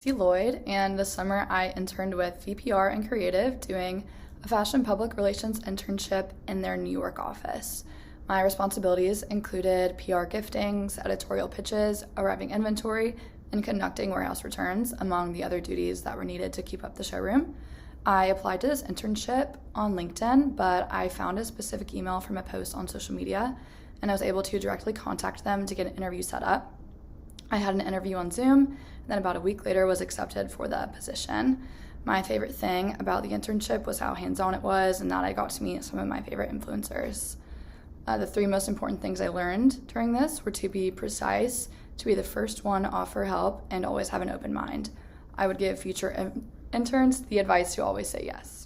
Lloyd, and this summer I interned with VPR and Creative doing a fashion public relations internship in their New York office. My responsibilities included PR giftings, editorial pitches, arriving inventory, and conducting warehouse returns, among the other duties that were needed to keep up the showroom. I applied to this internship on LinkedIn, but I found a specific email from a post on social media, and I was able to directly contact them to get an interview set up. I had an interview on Zoom, and then about a week later was accepted for the position. My favorite thing about the internship was how hands-on it was and that I got to meet some of my favorite influencers. The three most important things I learned during this were to be precise, to be the first one to offer help, and always have an open mind. I would give future interns the advice to always say yes.